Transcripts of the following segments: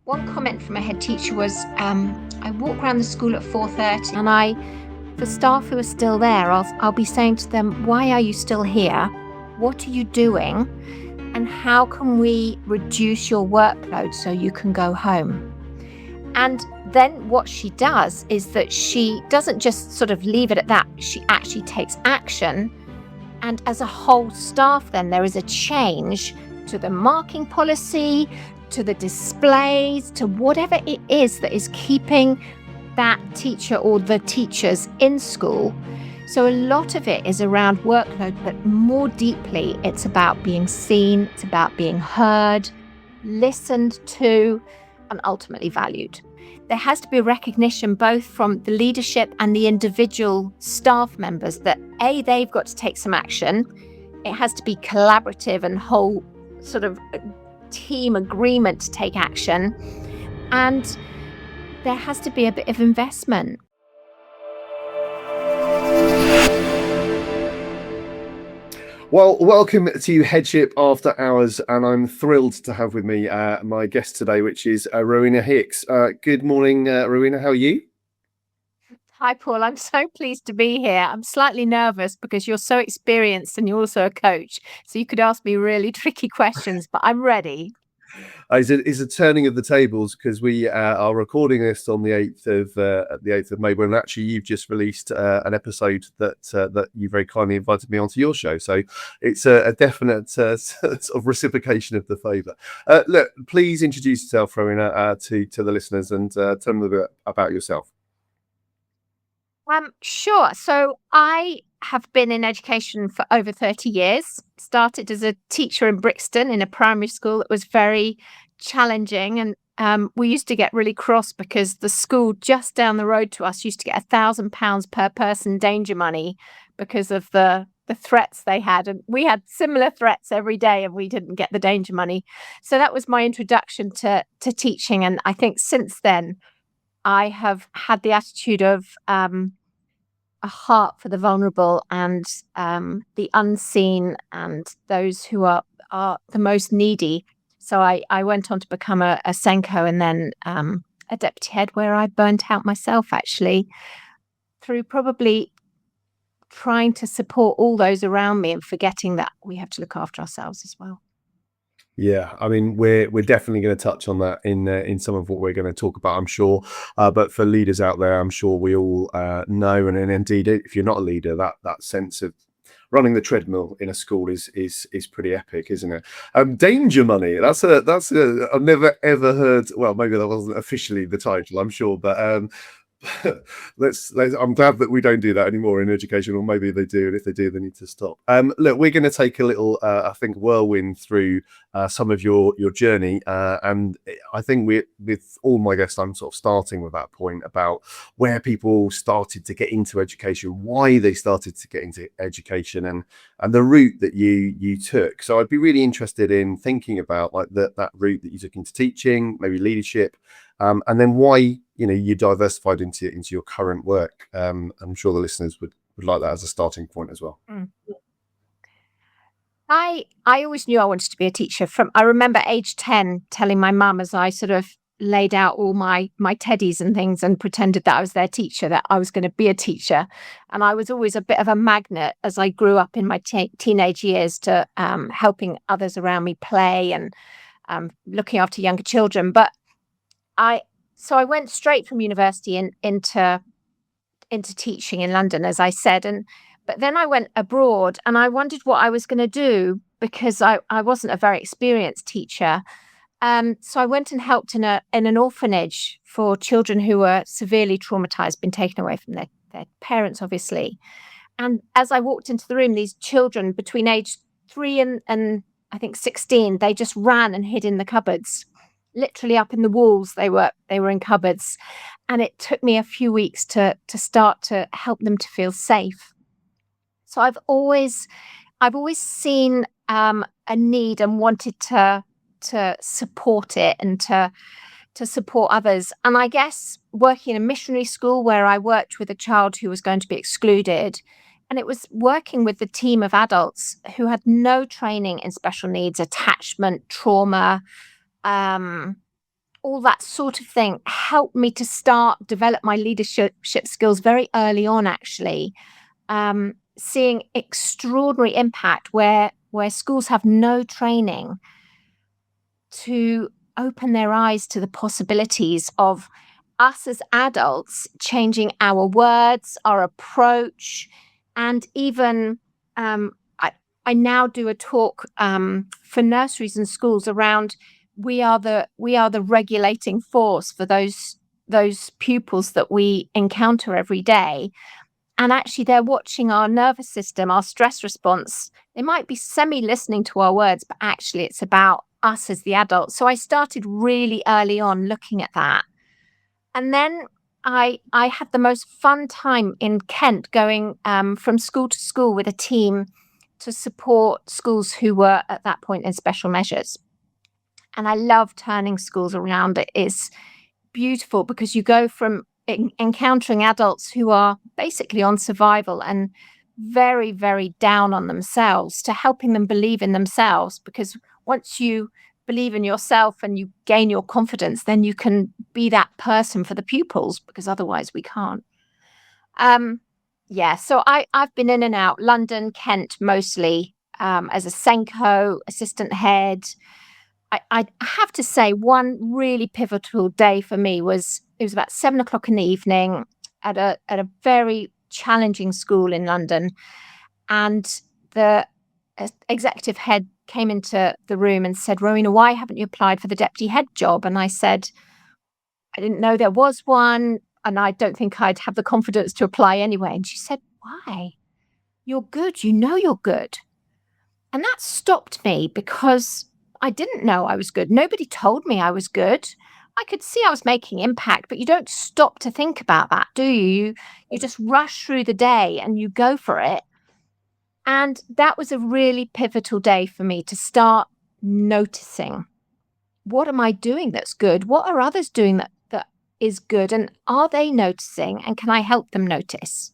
One comment from a head teacher was, I walk around the school at 4:30 and for staff who are still there, I'll be saying to them, why are you still here? What are you doing? And how can we reduce your workload so you can go home? And then what she does is that she doesn't just sort of leave it at that. She actually takes action. And as a whole staff, then there is a change to the marking policy, to the displays, to whatever it is that is keeping that teacher or the teachers in school. So a lot of it is around workload, but more deeply, it's about being seen, it's about being heard, listened to, and ultimately valued. There has to be a recognition both from the leadership and the individual staff members that they've got to take some action. It has to be collaborative and whole sort of team agreement to take action. And there has to be a bit of investment. Well, welcome to Headship After Hours, and I'm thrilled to have with me my guest today, which is Rowena Hicks. Good morning, Rowena. How are you? Hi, Paul. I'm so pleased to be here. I'm slightly nervous because you're so experienced and you're also a coach. So you could ask me really tricky questions, but I'm ready. It's a turning of the tables because we are recording this on the 8th of May, when actually you've just released an episode that you very kindly invited me onto your show. So it's a definite sort of reciprocation of the favour. Look, please introduce yourself, Rowena, to the listeners, and tell them a bit about yourself. Sure. So I have been in education for over 30 years. Started as a teacher in Brixton in a primary school. It was very challenging, and we used to get really cross because the school just down the road to us used to get £1,000 per person danger money because of the threats they had. And we had similar threats every day and we didn't get the danger money. So that was my introduction to teaching. And I think since then, I have had the attitude of a heart for the vulnerable and the unseen and those who are the most needy. So I went on to become a SENCO and then a deputy head, where I burnt out myself, actually, through probably trying to support all those around me and forgetting that we have to look after ourselves as well. Yeah, I mean, we're definitely going to touch on that in some of what we're going to talk about, I'm sure. But for leaders out there, I'm sure we all know, and indeed, if you're not a leader, that sense of running the treadmill in a school is pretty epic, isn't it? Danger money. That's a I've never ever heard. Well, maybe that wasn't officially the title, I'm sure, but I'm glad that we don't do that anymore in education, or maybe they do, and if they do, they need to stop. Look, we're going to take a little I think whirlwind through some of your journey, and I think with all my guests, I'm sort of starting with that point about where people started to get into education, why they started to get into education, and the route that you took. So I'd be really interested in thinking about like that route that you took into teaching, maybe leadership, and then why you diversified into your current work. I'm sure the listeners would like that as a starting point as well. I always knew I wanted to be a teacher. I remember age 10 telling my mum, as I sort of laid out all my teddies and things and pretended that I was their teacher, that I was going to be a teacher. And I was always a bit of a magnet as I grew up in my teenage years to helping others around me play and looking after younger children. But So I went straight from university into teaching in London, as I said, but then I went abroad and I wondered what I was going to do because I wasn't a very experienced teacher. So I went and helped in an orphanage for children who were severely traumatized, been taken away from their parents, obviously. And as I walked into the room, these children between age 3 and I think 16, they just ran and hid in the cupboards. Literally up in the walls, they were in cupboards, and it took me a few weeks to start to help them to feel safe. So I've always seen a need and wanted to support it and to support others. And I guess working in a missionary school where I worked with a child who was going to be excluded, and it was working with the team of adults who had no training in special needs, attachment, trauma, all that sort of thing helped me to develop my leadership skills very early on, actually. Seeing extraordinary impact where schools have no training to open their eyes to the possibilities of us as adults changing our words, our approach, and even I now do a talk for nurseries and schools around we are the regulating force for those pupils that we encounter every day. And actually, they're watching our nervous system, our stress response. They might be semi-listening to our words, but actually it's about us as the adults. So I started really early on looking at that. And then I had the most fun time in Kent going from school to school with a team to support schools who were at that point in special measures. And I love turning schools around. It is beautiful because you go from encountering adults who are basically on survival and very, very down on themselves to helping them believe in themselves. Because once you believe in yourself and you gain your confidence, then you can be that person for the pupils, because otherwise we can't. So I've been in and out, London, Kent mostly, as a SENCO assistant head. I have to say, one really pivotal day for me was it was about 7 o'clock in the evening at a very challenging school in London, and the executive head came into the room and said, "Rowena, why haven't you applied for the deputy head job?" And I said, "I didn't know there was one, and I don't think I'd have the confidence to apply anyway." And she said, "Why? You're good. You know you're good." And that stopped me because I didn't know I was good. Nobody told me I was good. I could see I was making impact, but you don't stop to think about that, do you? You just rush through the day and you go for it. And that was a really pivotal day for me to start noticing, what am I doing that's good? What are others doing that is good? And are they noticing? And can I help them notice?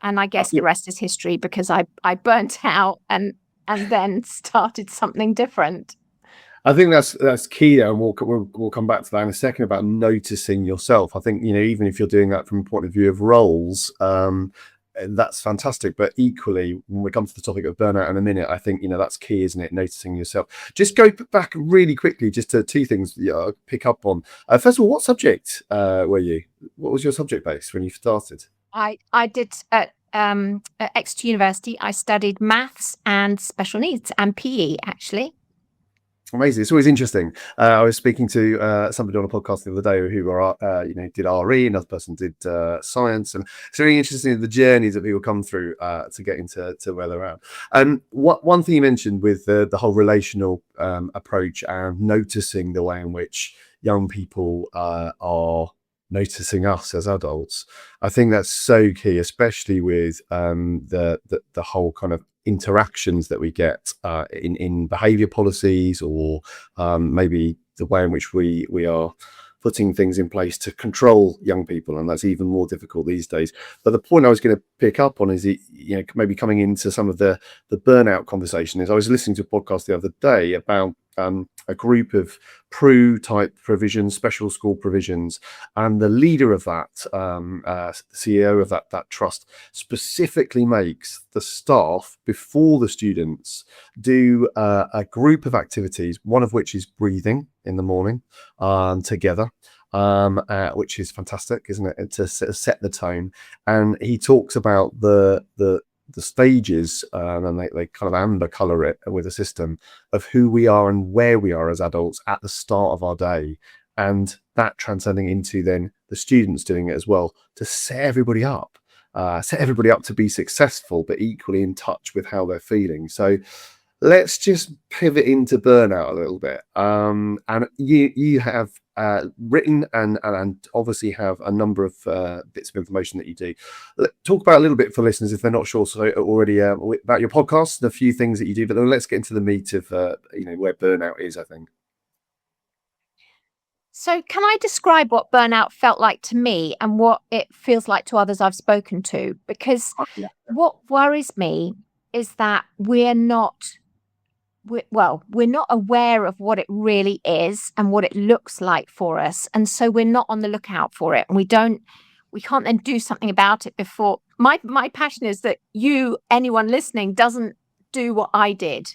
And I guess the rest is history, because I burnt out and then started something different. I think that's key there, and we'll come back to that in a second about noticing yourself. I think, even if you're doing that from a point of view of roles, that's fantastic. But equally, when we come to the topic of burnout in a minute, I think that's key, isn't it? Noticing yourself. Just go back really quickly, just to two things I'll pick up on. First of all, what subject were you? What was your subject base when you started? I did at Exeter University. I studied maths and special needs and PE, actually. Amazing. It's always interesting. I was speaking to somebody on a podcast the other day who did RE, another person did science, and it's really interesting the journeys that people come through to get into where they're at. And one thing you mentioned with the whole relational approach and noticing the way in which young people are noticing us as adults, I think that's so key, especially with the whole kind of interactions that we get in behavior policies, or maybe the way in which we are putting things in place to control young people, and that's even more difficult these days. But the point I was going to pick up on is, maybe coming into some of the burnout conversation, is I was listening to a podcast the other day about a group of PRU type provisions, special school provisions, and the leader of that, CEO of that trust, specifically makes the staff, before the students, do a group of activities, one of which is breathing in the morning together, which is fantastic, isn't it, to set the tone. And he talks about the stages, and they kind of amber color it with a system of who we are and where we are as adults at the start of our day, and that transcending into then the students doing it as well, to set everybody up to be successful, but equally in touch with how they're feeling. So let's just pivot into burnout a little bit. And you have written and obviously have a number of bits of information that you do. Talk about a little bit for listeners if they're not sure already about your podcast and a few things that you do. But then let's get into the meat of where burnout is, I think. So can I describe what burnout felt like to me and what it feels like to others I've spoken to? Because what worries me is that we're not we're not aware of what it really is and what it looks like for us. And so we're not on the lookout for it. And we can't then do something about it before. My passion is that anyone listening, doesn't do what I did,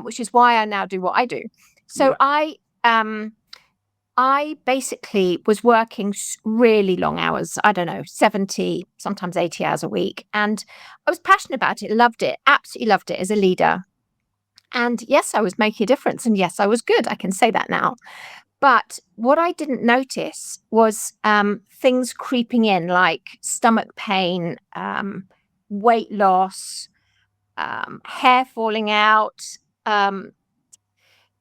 which is why I now do what I do. So I basically was working really long hours, I don't know, 70, sometimes 80 hours a week. And I was passionate about it, loved it, absolutely loved it as a leader. And yes, I was making a difference. And yes, I was good. I can say that now. But what I didn't notice was things creeping in, like stomach pain, weight loss, hair falling out,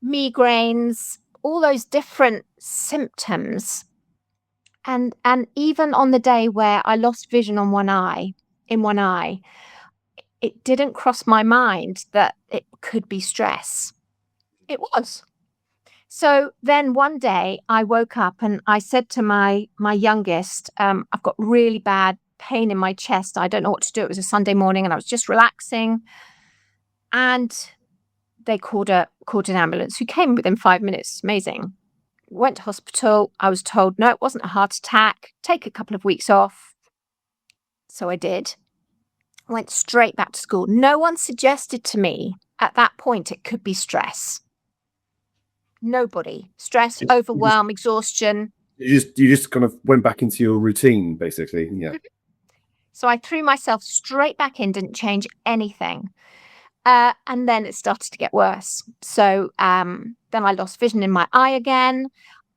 migraines, all those different symptoms. And even on the day where I lost vision in one eye, it didn't cross my mind that it could be stress. It was. So then one day I woke up and I said to my youngest, I've got really bad pain in my chest. I don't know what to do. It was a Sunday morning and I was just relaxing. And they called an ambulance who came within 5 minutes. Amazing. Went to hospital. I was told, no, it wasn't a heart attack. Take a couple of weeks off. So I did. Went straight back to school. No one suggested to me at that point it could be stress. Nobody. Stress, overwhelm, exhaustion. You just kind of went back into your routine, basically. Yeah. So I threw myself straight back in, didn't change anything. And then it started to get worse. So then I lost vision in my eye again.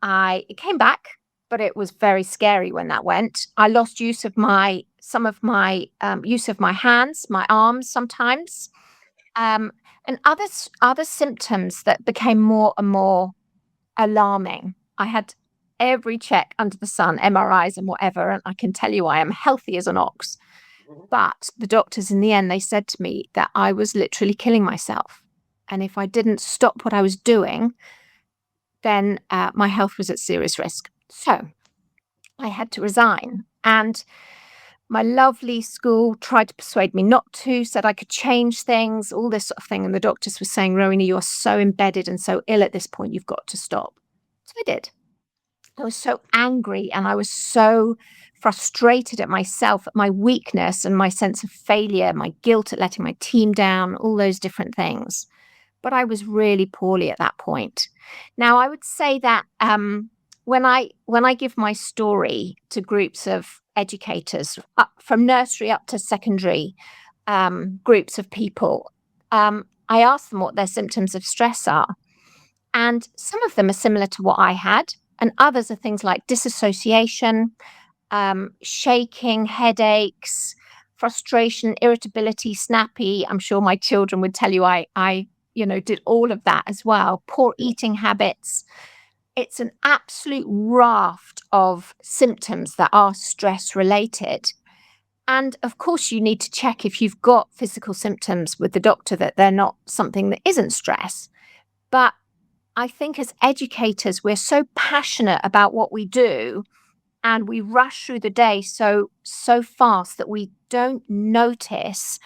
It came back, but it was very scary when that went. I lost use of some of my hands, my arms sometimes, and other symptoms that became more and more alarming. I had every check under the sun, MRIs and whatever, and I can tell you I am healthy as an ox. But the doctors in the end, they said to me that I was literally killing myself. And if I didn't stop what I was doing, then my health was at serious risk. So I had to resign. And my lovely school tried to persuade me not to, said I could change things, all this sort of thing. And the doctors were saying, Rowena, you are so embedded and so ill at this point, you've got to stop. So I did. I was so angry and I was so frustrated at myself, at my weakness and my sense of failure, my guilt at letting my team down, all those different things. But I was really poorly at that point. Now, I would say that when I give my story to groups of educators, from nursery up to secondary groups of people, I ask them what their symptoms of stress are. And some of them are similar to what I had, and others are things like disassociation, shaking, headaches, frustration, irritability, snappy. I'm sure my children would tell you I did all of that as well. Poor eating habits. It's an absolute raft of symptoms that are stress related. And of course, you need to check if you've got physical symptoms with the doctor that they're not something that isn't stress. But I think as educators, we're so passionate about what we do and we rush through the day so fast that we don't notice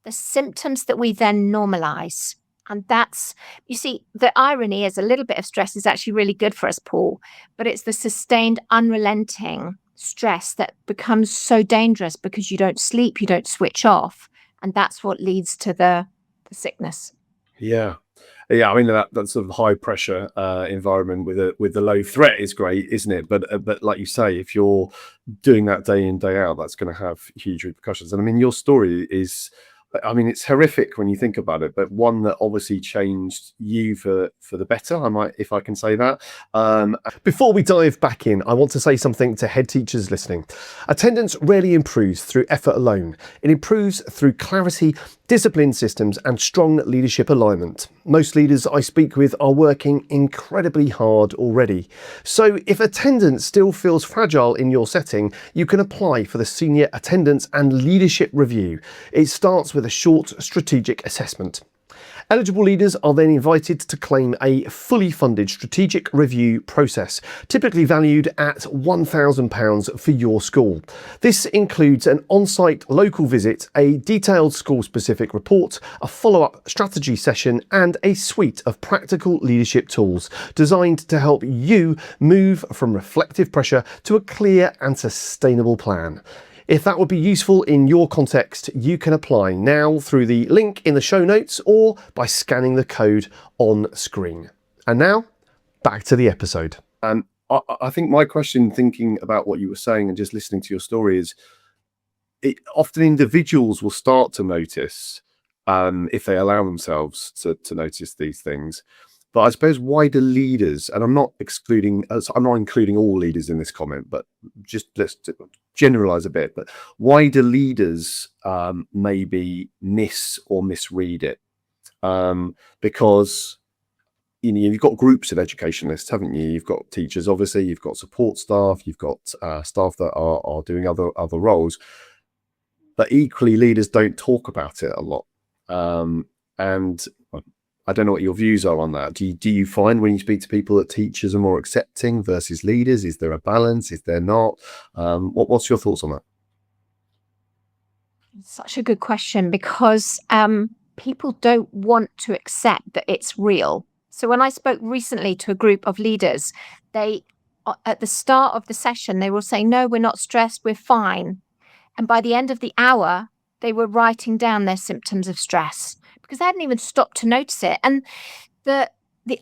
the symptoms that we then normalize. And that's, you see, the irony is a little bit of stress is actually really good for us, Paul, but it's the sustained, unrelenting stress that becomes so dangerous because you don't sleep, you don't switch off. And that's what leads to the sickness. Yeah. Yeah, I mean that sort of high pressure environment with the low threat is great, isn't it? But like you say, if you're doing that day in day out, that's going to have huge repercussions. And I mean, your story is, I mean, it's horrific when you think about it, but one that obviously changed you for the better, if I can say that. Before we dive back in, I want to say something to head teachers listening. Attendance rarely improves through effort alone. It improves through clarity, discipline systems, and strong leadership alignment. Most leaders I speak with are working incredibly hard already. So if attendance still feels fragile in your setting, you can apply for the Senior Attendance and Leadership Review. It starts with a short strategic assessment. Eligible leaders are then invited to claim a fully funded strategic review process, typically valued at £1,000 for your school. This includes an on-site local visit, a detailed school-specific report, a follow-up strategy session, and a suite of practical leadership tools designed to help you move from reflective pressure to a clear and sustainable plan. If that would be useful in your context, you can apply now through the link in the show notes or by scanning the code on screen. And now, back to the episode. I think my question, thinking about what you were saying and just listening to your story, is often individuals will start to notice, if they allow themselves to notice these things. But I suppose wider leaders, and I'm not including all leaders in this comment, but just let's generalize a bit. But wider leaders maybe miss or misread it, because you've got groups of educationalists, haven't you? You've got teachers, obviously. You've got support staff. You've got staff that are doing other roles. But equally, leaders don't talk about it a lot, and I don't know what your views are on that. Do you find when you speak to people that teachers are more accepting versus leaders? Is there a balance? Is there not? What's your thoughts on that? Such a good question, because people don't want to accept that it's real. So when I spoke recently to a group of leaders, they, at the start of the session, they were saying, no, we're not stressed, we're fine. And by the end of the hour, they were writing down their symptoms of stress, because they hadn't even stopped to notice it. And the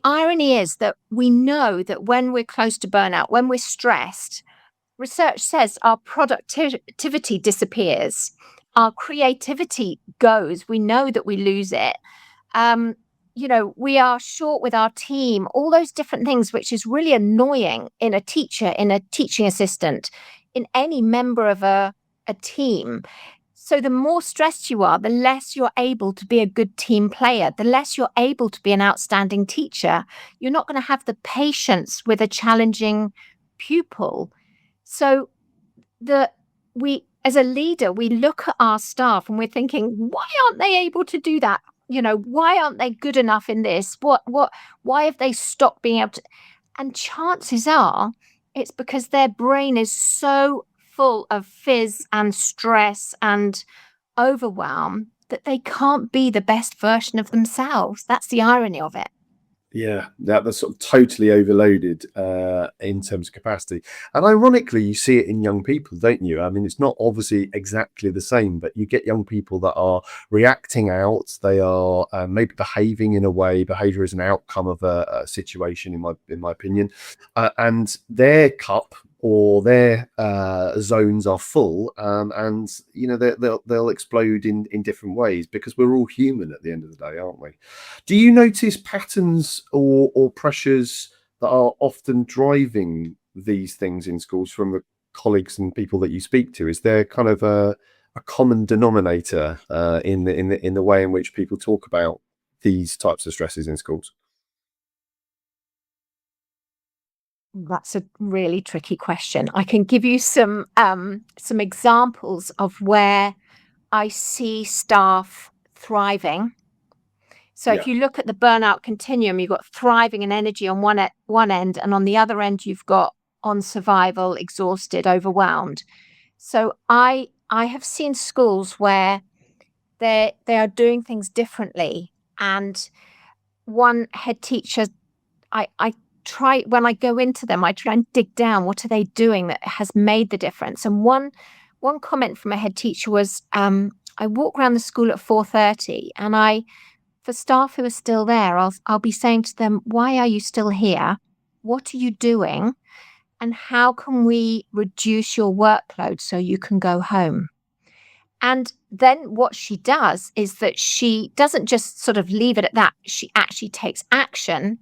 irony is that we know that when we're close to burnout, when we're stressed, research says our productivity disappears, our creativity goes. We know that we lose it. We are short with our team, all those different things, which is really annoying in a teacher, in a teaching assistant, in any member of a team. So the more stressed you are, the less you're able to be a good team player, the less you're able to be an outstanding teacher. You're not going to have the patience with a challenging pupil. So as a leader, we look at our staff and we're thinking, why aren't they able to do that? Why aren't they good enough in this? Why have they stopped being able to? And chances are it's because their brain is so full of fizz and stress and overwhelm that they can't be the best version of themselves. That's the irony of it. Yeah, that's sort of totally overloaded in terms of capacity. And ironically, you see it in young people, don't you? I mean, it's not obviously exactly the same, but you get young people that are reacting out. They are maybe behaving in a way. Behavior is an outcome of a situation, in my opinion, and their cup or their zones are full, and they'll explode in different ways, because we're all human at the end of the day, aren't we? Do you notice patterns or pressures that are often driving these things in schools from the colleagues and people that you speak to? Is there kind of a common denominator in the way in which people talk about these types of stresses in schools? That's a really tricky question. I can give you some examples of where I see staff thriving. So if you look at the burnout continuum, you've got thriving and energy on one end, and on the other end, you've got on survival, exhausted, overwhelmed. So I have seen schools where they are doing things differently. And one head teacher, I try, when I go into them, I try and dig down, what are they doing that has made the difference? And one comment from a head teacher was, I walk around the school at 4:30, and for staff who are still there, I'll be saying to them, why are you still here? What are you doing? And how can we reduce your workload so you can go home? And then what she does is that she doesn't just sort of leave it at that. She actually takes action.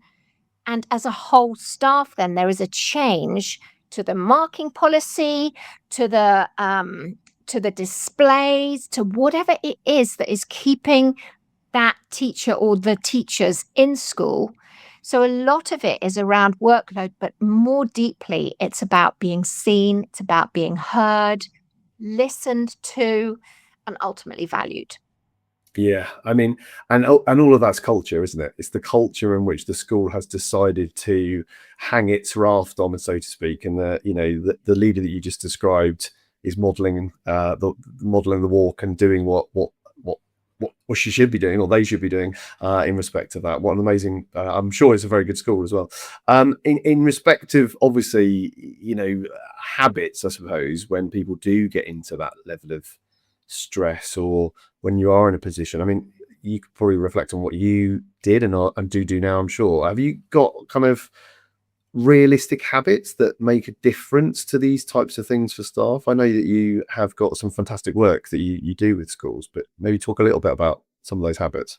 And as a whole staff, then there is a change to the marking policy, to the displays, to whatever it is that is keeping that teacher or the teachers in school. So a lot of it is around workload, but more deeply, it's about being seen, it's about being heard, listened to, and ultimately valued. Yeah, I mean, and all of that's culture, isn't it? It's the culture in which the school has decided to hang its raft on, so to speak, and the leader that you just described is modelling the walk and doing what she should be doing, or they should be doing, in respect to that. What an amazing! I'm sure it's a very good school as well. In respect of, obviously, habits, I suppose, when people do get into that level of stress, or when you are in a position, I mean, you could probably reflect on what you did and do now, I'm sure. Have you got kind of realistic habits that make a difference to these types of things for staff? I know that you have got some fantastic work that you do with schools, but maybe talk a little bit about some of those habits.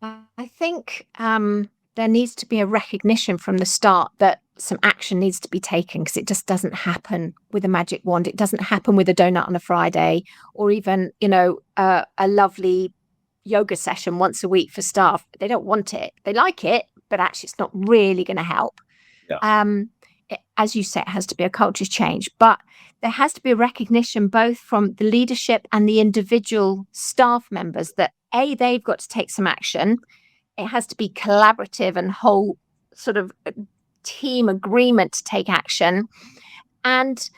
I think there needs to be a recognition from the start that some action needs to be taken, because it just doesn't happen with a magic wand. It doesn't happen with a donut on a Friday, or even, a lovely yoga session once a week for staff. They don't want it. They like it, but actually it's not really going to help. Yeah. As you say, it has to be a culture change, but there has to be a recognition both from the leadership and the individual staff members that they've got to take some action. It has to be collaborative and whole sort of team agreement to take action, and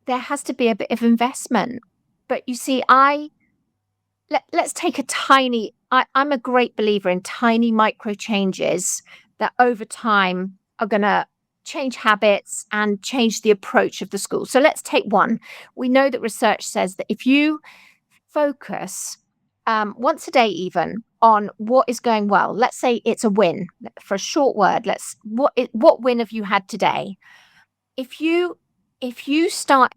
there has to be a bit of investment. But you see, let's take a tiny. I'm a great believer in tiny micro changes that over time are going to change habits and change the approach of the school. So let's take one. We know that research says that if you focus once a day, even on what is going well, let's say it's a win for a short word. What win have you had today? If you start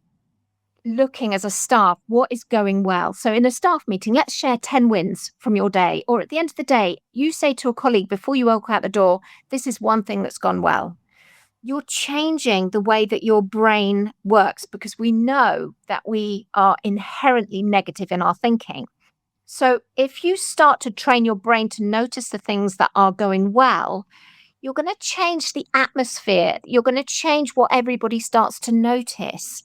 looking as a staff, what is going well? So in a staff meeting, let's share 10 wins from your day. Or at the end of the day, you say to a colleague before you walk out the door, this is one thing that's gone well. You're changing the way that your brain works, because we know that we are inherently negative in our thinking. So if you start to train your brain to notice the things that are going well, you're going to change the atmosphere. You're going to change what everybody starts to notice.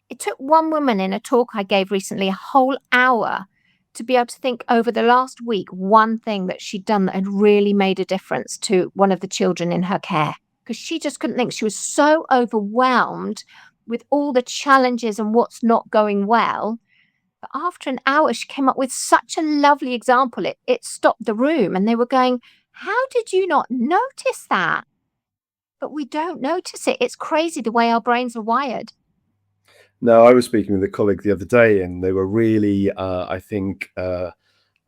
It took one woman in a talk I gave recently a whole hour to be able to think over the last week one thing that she'd done that had really made a difference to one of the children in her care, because she just couldn't think. She was so overwhelmed with all the challenges and what's not going well. But after an hour, she came up with such a lovely example. It stopped the room, and they were going, how did you not notice that? But we don't notice it. It's crazy the way our brains are wired. No, I was speaking with a colleague the other day, and they were really, I think,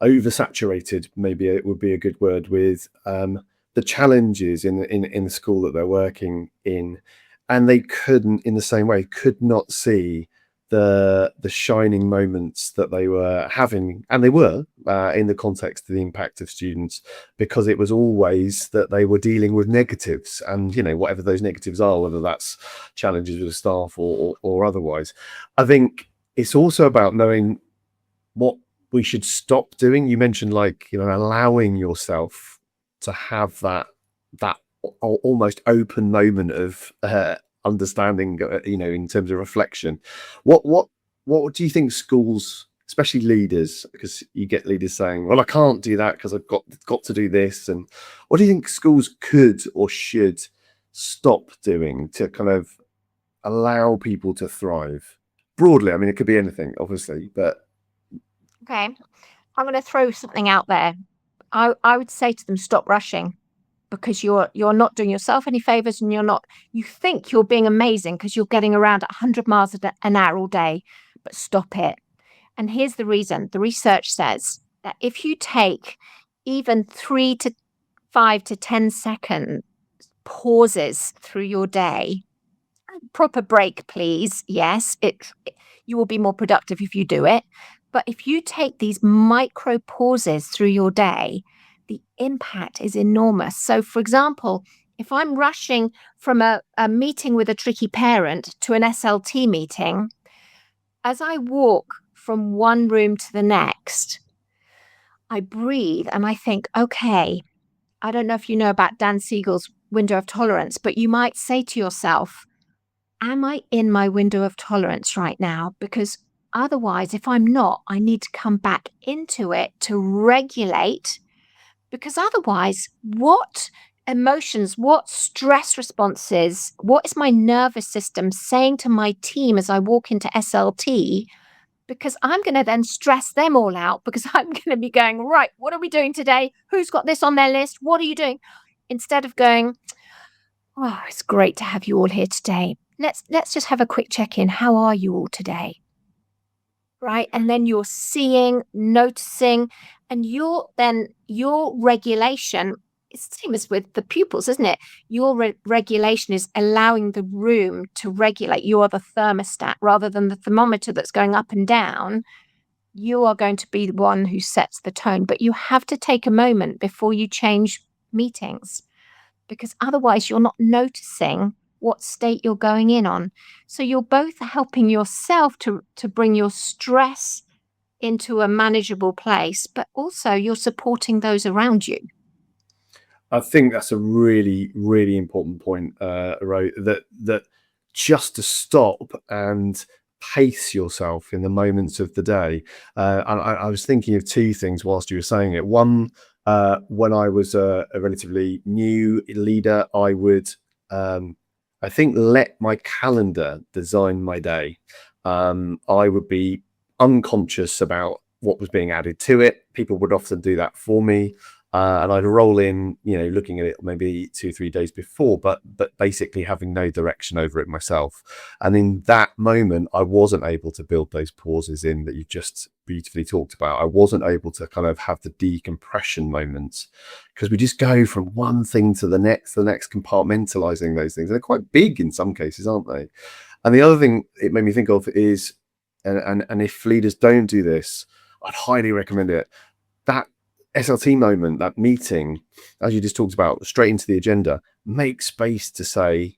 oversaturated. Maybe it would be a good word, with the challenges in the school that they're working in, and they couldn't, in the same way, could not see the shining moments that they were having, and they were, in the context of the impact of students, because it was always that they were dealing with negatives, and whatever those negatives are, whether that's challenges with the staff or otherwise. I think it's also about knowing what we should stop doing. You mentioned, like, allowing yourself to have that almost open moment of understanding, in terms of reflection. What do you think schools, especially leaders, because you get leaders saying, well, I can't do that because I've got to do this, and what do you think schools could or should stop doing to kind of allow people to thrive broadly? I mean, it could be anything, obviously, but Okay. I'm going to throw something out there. I would say to them, stop rushing, because you're not doing yourself any favors, and you think you're being amazing because you're getting around at 100 miles an hour all day, but stop it. And here's the reason. The research says that if you take even 3 to 5 to 10-second pauses through your day, proper break, please. Yes, you will be more productive if you do it. But if you take these micro pauses through your day, the impact is enormous. So, for example, if I'm rushing from a meeting with a tricky parent to an SLT meeting, as I walk from one room to the next, I breathe and I think, okay, I don't know if you know about Dan Siegel's window of tolerance, but you might say to yourself, am I in my window of tolerance right now? Because Otherwise, if I'm not, I need to come back into it to regulate, because otherwise, what emotions, what stress responses, what is my nervous system saying to my team as I walk into SLT? Because I'm going to then stress them all out, because I'm going to be going, right, what are we doing today? Who's got this on their list? What are you doing? Instead of going, oh, it's great to have you all here today. Let's just have a quick check-in. How are you all today? Right? And then you're seeing, noticing, and your regulation, it's the same as with the pupils, isn't it? Your regulation is allowing the room to regulate. You are the thermostat rather than the thermometer that's going up and down. You are going to be the one who sets the tone, but you have to take a moment before you change meetings, because otherwise you're not noticing what state you're going in on. So you're both helping yourself to bring your stress into a manageable place, but also you're supporting those around you. I think that's a really, really important point, Ro, that just to stop and pace yourself in the moments of the day. I was thinking of two things whilst you were saying it. One, when I was a relatively new leader, I would, I think, let my calendar design my day. I would be unconscious about what was being added to it. People would often do that for me. And I'd roll in, looking at it maybe 2-3 days before, but basically having no direction over it myself. And in that moment, I wasn't able to build those pauses in that you just beautifully talked about. I wasn't able to kind of have the decompression moments, because we just go from one thing to the next, compartmentalizing those things. And they're quite big in some cases, aren't they? And the other thing it made me think of is, and if leaders don't do this, I'd highly recommend it. That SLT moment, that meeting, as you just talked about, straight into the agenda, make space to say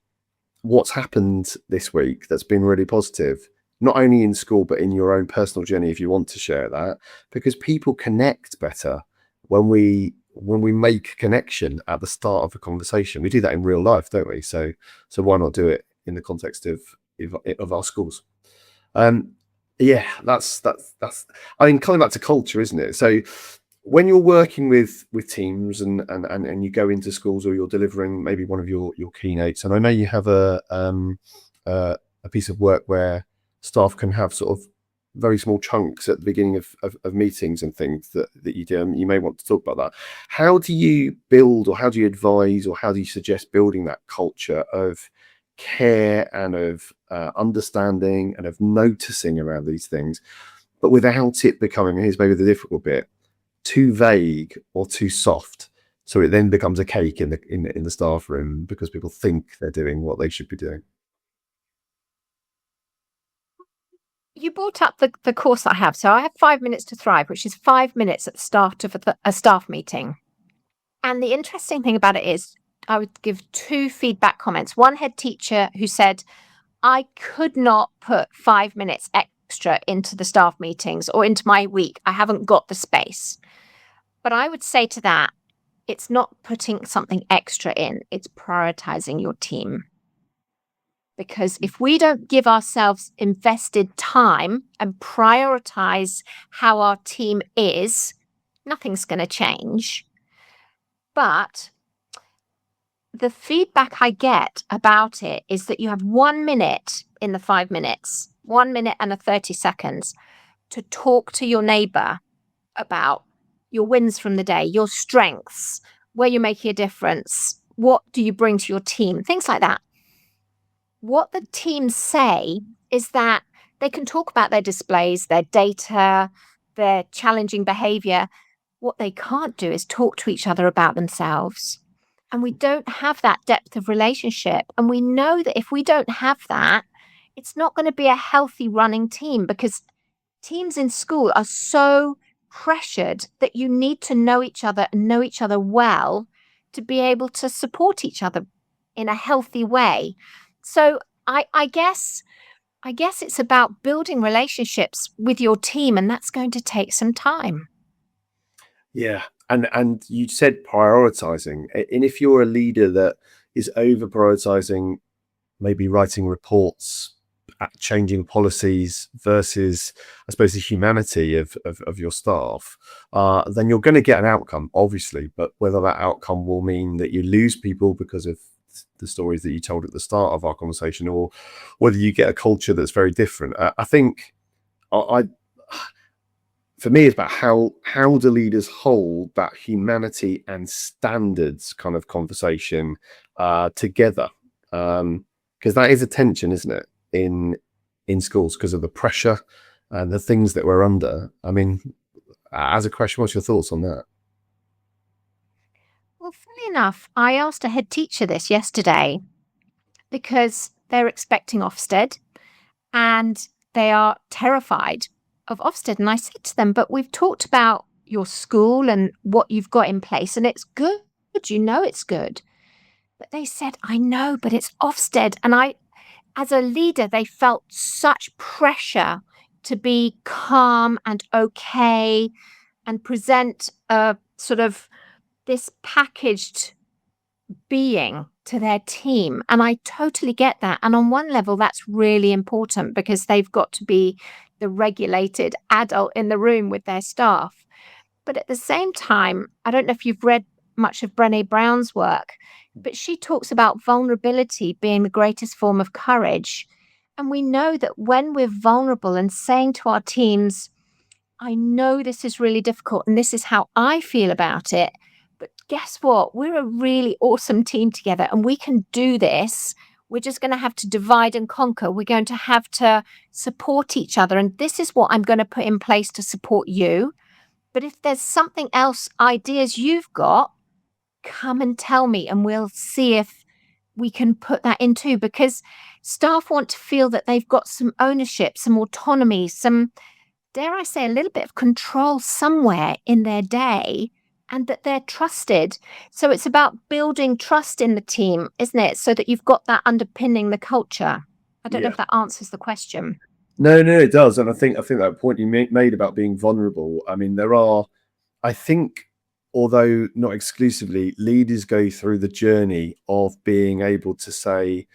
what's happened this week that's been really positive, not only in school, but in your own personal journey, if you want to share that, because people connect better when we make connection at the start of a conversation. We do that in real life, don't we? So why not do it in the context of our schools? Yeah, that's I mean, coming back to culture, isn't it? So when you're working with teams and you go into schools, or you're delivering maybe one of your keynotes, and I know you have a piece of work where staff can have sort of very small chunks at the beginning of meetings and things that you do, and you may want to talk about that. How do you build, or how do you advise, or how do you suggest building that culture of care and of understanding and of noticing around these things, but without it becoming, here's maybe the difficult bit, too vague or too soft, so it then becomes a cake in the staff room because people think they're doing what they should be doing? You brought up the course I have. So I have 5 minutes to thrive, which is 5 minutes at the start of a staff meeting. And the interesting thing about it is, I would give 2 feedback comments. One head teacher who said, I could not put 5 minutes extra into the staff meetings or into my week. I haven't got the space. But I would say to that, it's not putting something extra in, it's prioritizing your team. Because if we don't give ourselves invested time and prioritize how our team is, nothing's going to change. But the feedback I get about it is that you have 1 minute in the 5 minutes, 1 minute and 30 seconds to talk to your neighbor about your wins from the day, your strengths, where you're making a difference, what do you bring to your team, things like that. What the teams say is that they can talk about their displays, their data, their challenging behavior. What they can't do is talk to each other about themselves. And we don't have that depth of relationship. And we know that if we don't have that, it's not going to be a healthy running team, because teams in school are so pressured that you need to know each other and know each other well to be able to support each other in a healthy way. So I guess it's about building relationships with your team, and that's going to take some time. Yeah, and you said prioritizing, and if you're a leader that is over prioritizing, maybe writing reports changing policies versus, I suppose, the humanity of your staff, then you're going to get an outcome, obviously. But whether that outcome will mean that you lose people because of the stories that you told at the start of our conversation, or whether you get a culture that's very different, I think I for me, it's about how do leaders hold that humanity and standards kind of conversation together, because that is a tension, isn't it, in schools, because of the pressure and the things that we're under. I mean, as a question, what's your thoughts on that? Well, funny enough, I asked a head teacher this yesterday because they're expecting Ofsted and they are terrified of Ofsted. And I said to them, but we've talked about your school and what you've got in place, and it's good. You know it's good. But they said, I know, but it's Ofsted. And as a leader, they felt such pressure to be calm and okay and present a sort of this packaged being to their team. And I totally get that. And on one level, that's really important because they've got to be the regulated adult in the room with their staff. But at the same time, I don't know if you've read much of Brené Brown's work, but she talks about vulnerability being the greatest form of courage. And we know that when we're vulnerable and saying to our teams, I know this is really difficult and this is how I feel about it, but guess what? We're a really awesome team together and we can do this. We're just going to have to divide and conquer. We're going to have to support each other. And this is what I'm going to put in place to support you. But if there's something else, ideas you've got, come and tell me and we'll see if we can put that into, because staff want to feel that they've got some ownership, some autonomy, some, dare I say, a little bit of control somewhere in their day, and that they're trusted. So it's about building trust in the team, isn't it? So that you've got that underpinning the culture. I don't know if that answers the question. No, it does. And I think that point you made about being vulnerable, I mean, I think, although not exclusively, leaders go through the journey of being able to say,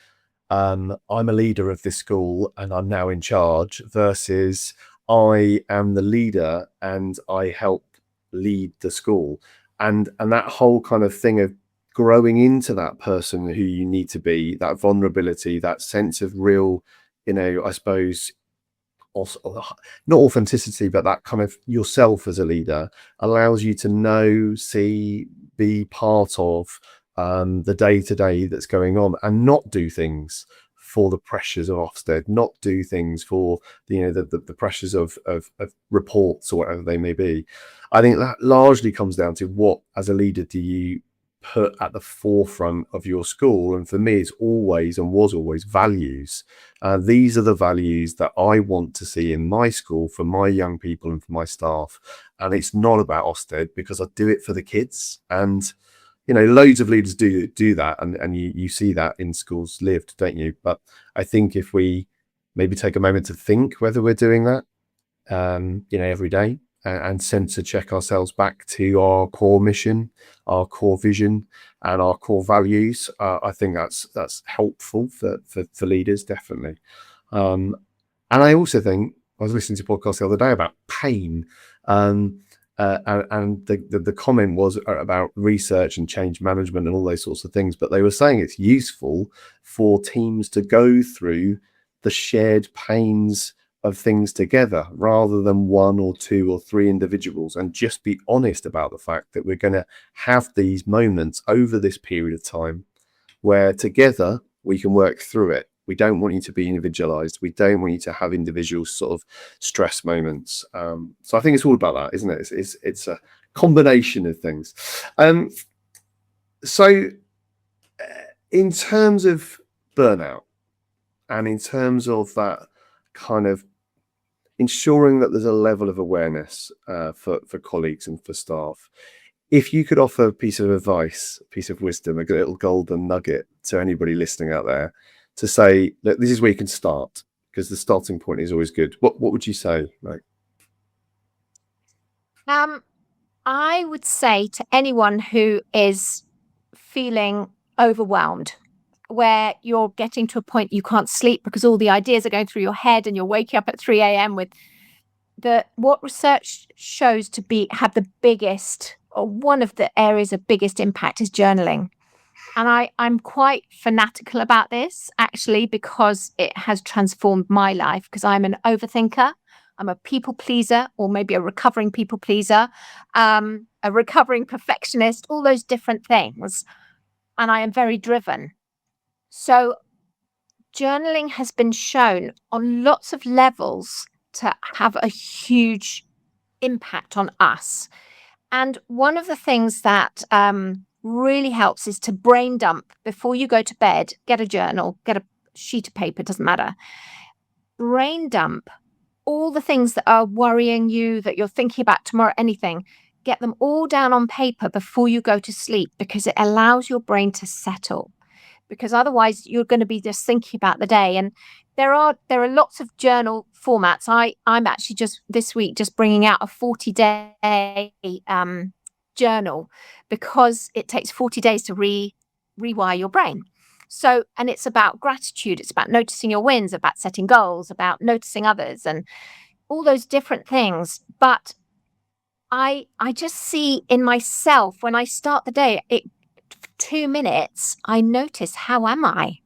I'm a leader of this school and I'm now in charge, versus I am the leader and I help lead the school. And that whole kind of thing of growing into that person who you need to be, that vulnerability, that sense of real, I suppose, also, not authenticity, but that kind of yourself as a leader allows you to know, see, be part of the day-to-day that's going on, and not do things for the pressures of Ofsted, not do things for the pressures of reports or whatever they may be. I think that largely comes down to what, as a leader, do you put at the forefront of your school? And for me, it's always and was always values. These are the values that I want to see in my school for my young people and for my staff. And it's not about Ofsted, because I do it for the kids. And loads of leaders do that, and you see that in schools lived, don't you? But I think if we maybe take a moment to think whether we're doing that, every day, and censor check ourselves back to our core mission, our core vision, and our core values, I think that's helpful for leaders, definitely. And I also think, I was listening to a podcast the other day about pain, and the comment was about research and change management and all those sorts of things, but they were saying it's useful for teams to go through the shared pains of things together, rather than one or two or three individuals, and just be honest about the fact that we're going to have these moments over this period of time where together we can work through it. We don't want you to be individualized. We don't want you to have individual sort of stress moments. So I think it's all about that, isn't it? It's a combination of things. So in terms of burnout, and in terms of that kind of ensuring that there's a level of awareness for colleagues and for staff, if you could offer a piece of advice, a piece of wisdom, a little golden nugget to anybody listening out there, to say that this is where you can start, because the starting point is always good, what would you say? Like, I would say to anyone who is feeling overwhelmed where you're getting to a point you can't sleep because all the ideas are going through your head and you're waking up at 3 a.m. with what research shows to have the biggest, or one of the areas of biggest impact, is journaling. And I'm quite fanatical about this, actually, because it has transformed my life, because I'm an overthinker. I'm a people pleaser, or maybe a recovering people pleaser, a recovering perfectionist, all those different things. And I am very driven. So journaling has been shown on lots of levels to have a huge impact on us. And one of the things that really helps is to brain dump before you go to bed. Get a journal, get a sheet of paper, doesn't matter. Brain dump all the things that are worrying you, that you're thinking about tomorrow, anything. Get them all down on paper before you go to sleep, because it allows your brain to settle. Because otherwise you're going to be just thinking about the day. And there are lots of journal formats. I'm actually just this week just bringing out a 40-day journal, because it takes 40 days to rewire your brain. So, and it's about gratitude. It's about noticing your wins, about setting goals, about noticing others, and all those different things. But I just see in myself, when I start the day, 2 minutes, I notice, how am I?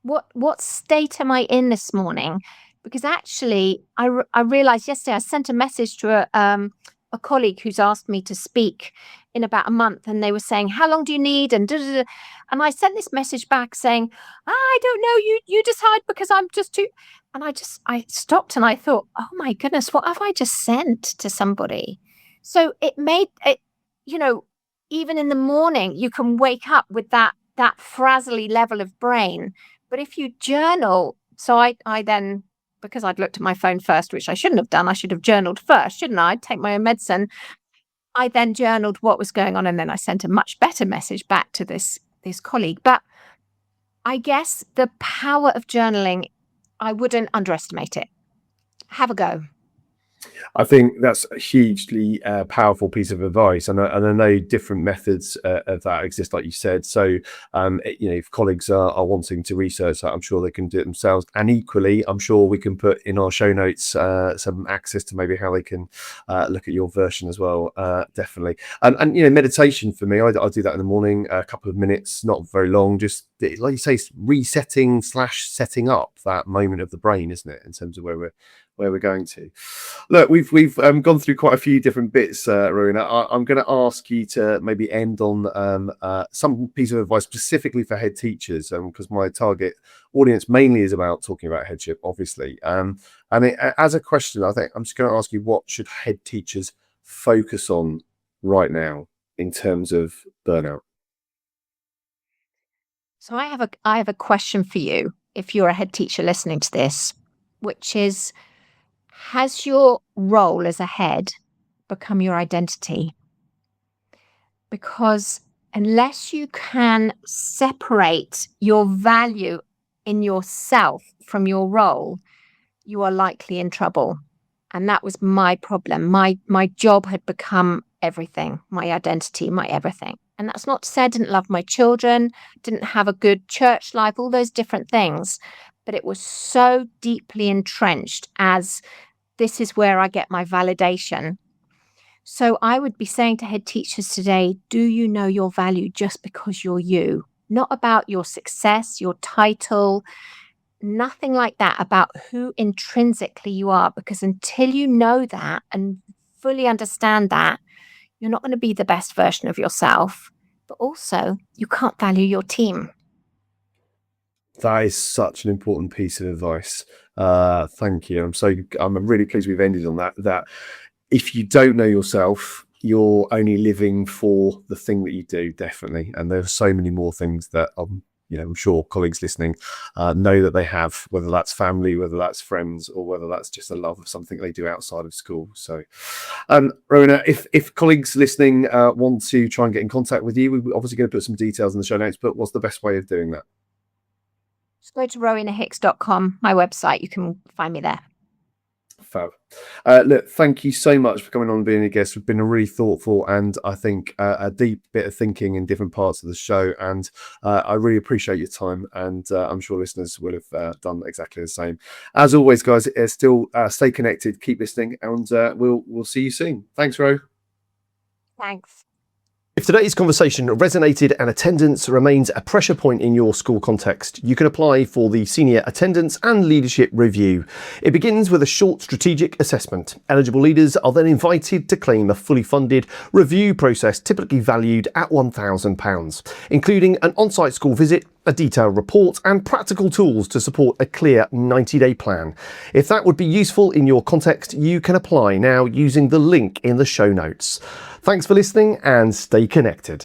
What state am I in this morning? Because actually, I realized yesterday I sent a message to a colleague who's asked me to speak in about a month, and they were saying, how long do you need? And and I sent this message back saying, I don't know, you decide, because I'm just too. And I stopped and I thought, oh my goodness, what have I just sent to somebody? So it made it, even in the morning, you can wake up with that frazzly level of brain. But if you journal, so I then, because I'd looked at my phone first, which I shouldn't have done, I should have journaled first, shouldn't I? I'd take my own medicine. I then journaled what was going on, and then I sent a much better message back to this colleague. But I guess the power of journaling, I wouldn't underestimate it. Have a go. I think that's a hugely powerful piece of advice, and I know different methods of that exist, like you said. So, if colleagues are wanting to research that, I'm sure they can do it themselves. And equally, I'm sure we can put in our show notes some access to maybe how they can look at your version as well. Definitely. And meditation for me, I do that in the morning, a couple of minutes, not very long. Just like you say, resetting / setting up that moment of the brain, isn't it? In terms of where we're going to. Look, we've gone through quite a few different bits, Rowena. I'm going to ask you to maybe end on some piece of advice specifically for head teachers, because my target audience mainly is about talking about headship, obviously. As a question, I think I'm just going to ask you, what should head teachers focus on right now in terms of burnout? So I have a question for you, if you're a head teacher listening to this, which is, has your role as a head become your identity? Because unless you can separate your value in yourself from your role, you are likely in trouble. And that was my problem. My job had become everything, my identity, my everything. And that's not to say I didn't love my children, didn't have a good church life, all those different things. But it was so deeply entrenched as, this is where I get my validation. So I would be saying to head teachers today, do you know your value just because you're you? Not about your success, your title, nothing like that, about who intrinsically you are. Because until you know that and fully understand that, you're not going to be the best version of yourself. But also, you can't value your team. That is such an important piece of advice. Thank you. I'm really pleased we've ended on that. That if you don't know yourself, you're only living for the thing that you do, definitely. And there's so many more things that I'm sure colleagues listening know that they have, whether that's family, whether that's friends, or whether that's just a love of something they do outside of school. So, Rowena, if colleagues listening want to try and get in contact with you, we're obviously going to put some details in the show notes, but what's the best way of doing that? Just go to rowenahicks.com, my website. You can find me there. Fab. Look, thank you so much for coming on and being a guest. We've been a really thoughtful and I think a deep bit of thinking in different parts of the show. And I really appreciate your time. And I'm sure listeners will have done exactly the same. As always, guys, still stay connected, keep listening, and we'll see you soon. Thanks, Ro. Thanks. If today's conversation resonated and attendance remains a pressure point in your school context, you can apply for the Senior Attendance and Leadership Review. It begins with a short strategic assessment. Eligible leaders are then invited to claim a fully funded review process typically valued at £1,000, including an on-site school visit, a detailed report and practical tools to support a clear 90-day plan. If that would be useful in your context, you can apply now using the link in the show notes. Thanks for listening and stay connected.